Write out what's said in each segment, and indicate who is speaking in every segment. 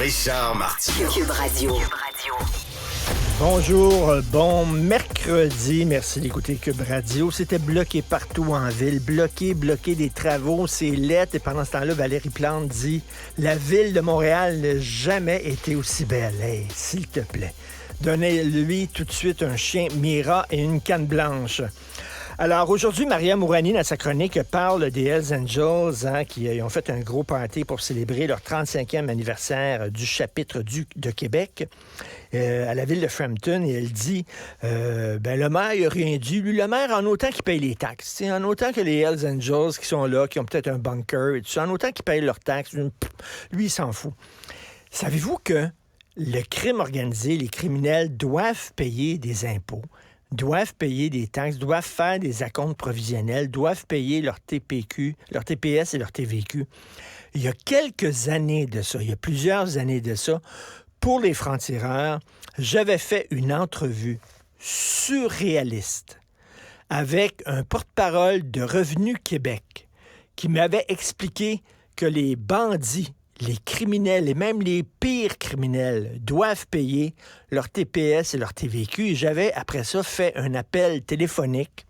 Speaker 1: Richard Martineau.
Speaker 2: Cube Radio.
Speaker 3: Bonjour, bon mercredi. Merci d'écouter Cube Radio. C'était bloqué partout en ville. Bloqué des travaux. C'est lettre. Et pendant ce temps-là, Valérie Plante dit « La ville de Montréal n'a jamais été aussi belle. » Hey, s'il te plaît. Donnez-lui tout de suite un chien Mira et une canne blanche. Alors, aujourd'hui, Maria Mourani, dans sa chronique, parle des Hells Angels qui ont fait un gros party pour célébrer leur 35e anniversaire du chapitre de Québec à la ville de Frampton. Et elle dit, le maire, il n'a rien dit. Lui, le maire, en autant qu'il paye les taxes, en autant que les Hells Angels qui sont là, qui ont peut-être un bunker et tout ça, en autant qu'ils payent leurs taxes, lui, il s'en fout. Savez-vous que le crime organisé, les criminels doivent payer des impôts, doivent payer des taxes, doivent faire des acomptes provisionnels, doivent payer leur TPQ, leur TPS et leur TVQ. Il y a quelques années de ça, il y a plusieurs années de ça, pour les francs-tireurs, j'avais fait une entrevue surréaliste avec un porte-parole de Revenu Québec qui m'avait expliqué que les bandits, les criminels et même les pires criminels doivent payer leur TPS et leur TVQ. Et j'avais, après ça, fait un appel téléphonique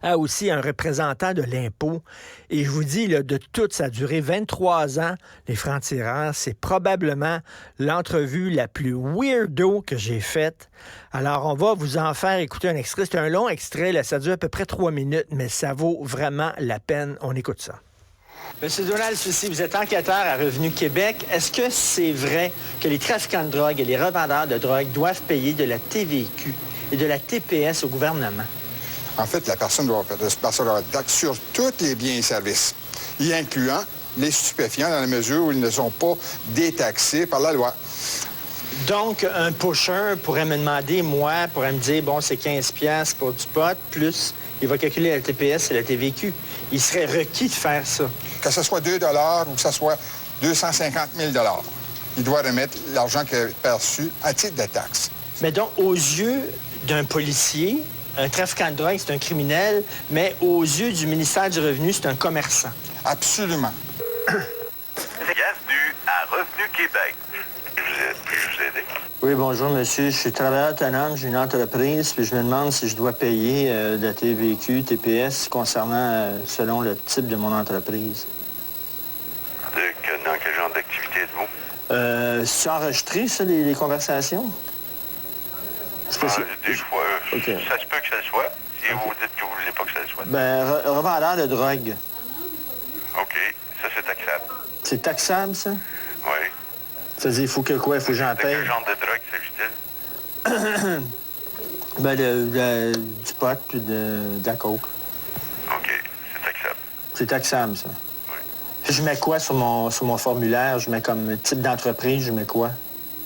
Speaker 3: à aussi un représentant de l'impôt. Et je vous dis, là, de tout, ça a duré 23 ans, les francs-tireurs. C'est probablement l'entrevue la plus weirdo que j'ai faite. Alors, on va vous en faire écouter un extrait. C'est un long extrait, là, ça dure à peu près 3 minutes, mais ça vaut vraiment la peine. On écoute ça. Monsieur Donald Soucy, vous êtes enquêteur à Revenu Québec. Est-ce que c'est vrai que les trafiquants de drogue et les revendeurs de drogue doivent payer de la TVQ et de la TPS au gouvernement?
Speaker 4: En fait, la personne doit percevoir la taxe sur tous les biens et services, y incluant les stupéfiants dans la mesure où ils ne sont pas détaxés par la loi.
Speaker 3: Donc, un pusher pourrait me demander, pourrait me dire, bon, c'est 15$ pour du pot, plus il va calculer la TPS et la TVQ. Il serait requis de faire ça.
Speaker 4: Que ce soit 2 ou que ce soit 250 000 il doit remettre l'argent qu'il a perçu à titre de taxe.
Speaker 3: Mais donc, aux yeux d'un policier, un trafiquant de drogue, c'est un criminel, mais aux yeux du ministère du Revenu, c'est un commerçant.
Speaker 4: Absolument.
Speaker 5: Bienvenue à Revenu Québec. Puis-je vous aider?
Speaker 3: Oui, bonjour, monsieur. Je suis travailleur autonome, j'ai une entreprise, puis je me demande si je dois payer de la TVQ, TPS, concernant, selon le type de mon entreprise.
Speaker 5: Dans quel genre d'activité êtes-vous?
Speaker 3: C'est enregistré, ça, les conversations?
Speaker 5: Des fois,
Speaker 3: Okay.
Speaker 5: Ça se peut que ça le soit, si vous dites que vous ne voulez pas que ça le soit.
Speaker 3: Revendeur de drogue.
Speaker 5: OK, ça c'est taxable.
Speaker 3: C'est taxable, ça?
Speaker 5: Oui.
Speaker 3: C'est-à-dire, il faut que quoi? Il faut que j'en
Speaker 5: De
Speaker 3: paye?
Speaker 5: quel genre de drogue s'agit-il?
Speaker 3: Du pot puis de la coke.
Speaker 5: OK, c'est taxable.
Speaker 3: C'est taxable, ça.
Speaker 5: Oui.
Speaker 3: Je mets quoi sur mon formulaire? Je mets comme type d'entreprise, je mais quoi?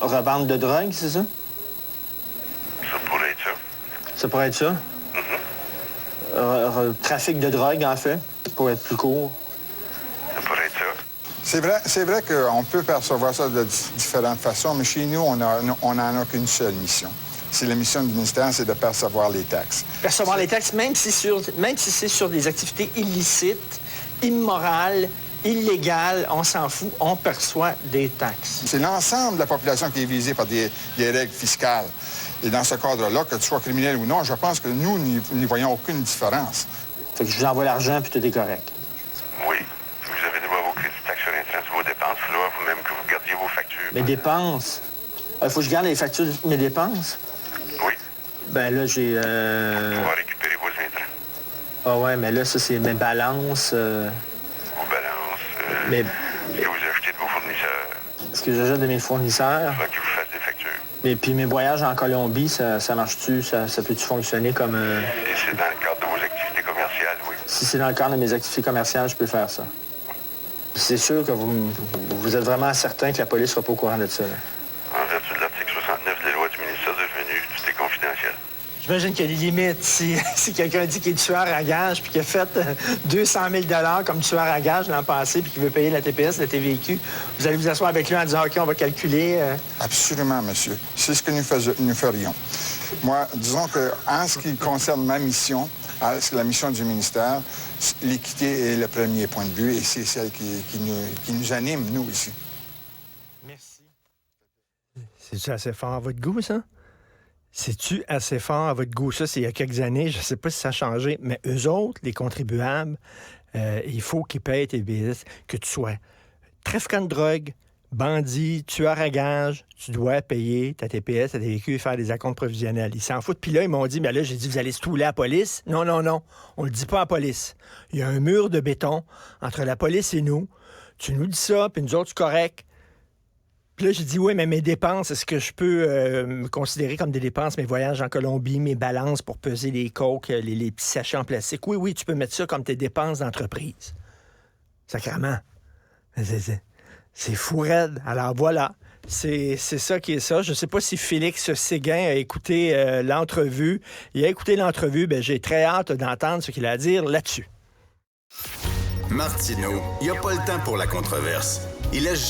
Speaker 3: Revente de drogue, c'est ça?
Speaker 5: Ça pourrait être ça.
Speaker 3: Ça pourrait être ça? Trafic de drogue, en fait, pour être plus court.
Speaker 5: Ça pourrait être ça.
Speaker 4: C'est vrai qu'on peut percevoir ça de différentes façons, mais chez nous, on n'en a qu'une seule mission. C'est la mission du ministère, c'est de percevoir les taxes.
Speaker 3: Percevoir les taxes, même si c'est sur des activités illicites, immorales, illégales, on s'en fout, on perçoit des taxes.
Speaker 4: C'est l'ensemble de la population qui est visée par des règles fiscales. Et dans ce cadre-là, que tu sois criminel ou non, je pense que nous n'y voyons aucune différence.
Speaker 3: Fait que je vous envoie l'argent, puis tout est correct.
Speaker 5: Oui. Vous avez droit à vos crédits de taxes sur intrants sur vos dépenses. Il faudra vous-même que vous gardiez vos factures.
Speaker 3: Mes dépenses? Il faut que je garde les factures de mes dépenses?
Speaker 5: Oui.
Speaker 3: Ben là, j'ai...
Speaker 5: On va récupérer vos intrants.
Speaker 3: Ah ouais, mais là, ça, c'est mes balances.
Speaker 5: Vos balances.
Speaker 3: Mais...
Speaker 5: Ce que vous achetez de vos fournisseurs.
Speaker 3: Ce que j'achète de mes fournisseurs.
Speaker 5: Il faudra qu'ils vous fassent des factures.
Speaker 3: Et puis mes voyages en Colombie, ça marche-tu? Ça peut-tu fonctionner comme...
Speaker 5: Et c'est dans le cadre de vos activités commerciales, oui.
Speaker 3: Si c'est dans le cadre de mes activités commerciales, je peux faire ça. C'est sûr que vous êtes vraiment certain que la police ne sera pas au courant de ça, là.
Speaker 5: En vertu de l'article 69 des lois du ministère du Revenu, tout est confidentiel.
Speaker 3: J'imagine qu'il y a des limites. Si quelqu'un dit qu'il est tueur à gage puis qu'il a fait 200 000 $ comme tueur à gage l'an passé puis qu'il veut payer la TPS, la TVQ, vous allez vous asseoir avec lui en disant « OK, on va calculer.
Speaker 4: Absolument, monsieur. C'est ce que nous ferions. Moi, disons qu'en ce qui concerne ma mission, la mission du ministère, l'équité est le premier point de vue et c'est celle qui nous anime, nous, ici.
Speaker 3: Merci. C'est-tu assez fort à votre goût, ça? C'est-tu assez fort à votre goût? Ça, c'est il y a quelques années. Je ne sais pas si ça a changé, mais eux autres, les contribuables, il faut qu'ils payent TPS, que tu sois trafiquant de drogue, bandit, tueur à gage, tu dois payer ta TPS, ta TVQ et faire des acomptes provisionnels. Ils s'en foutent. Puis là, ils m'ont dit, mais là, j'ai dit, vous allez se touler à la police? Non, on le dit pas à la police. Il y a un mur de béton entre la police et nous. Tu nous dis ça, puis nous autres, c'est correct. Puis là, j'ai dit, oui, mais mes dépenses, est-ce que je peux me considérer comme des dépenses, mes voyages en Colombie, mes balances pour peser les coques, les petits sachets en plastique? Oui, tu peux mettre ça comme tes dépenses d'entreprise. Sacrément. C'est fou raide. Alors voilà, c'est ça qui est ça. Je ne sais pas si Félix Séguin a écouté l'entrevue. Il a écouté l'entrevue, j'ai très hâte d'entendre ce qu'il a à dire là-dessus.
Speaker 1: Martineau, il n'y a pas le temps pour la controverse. Il laisse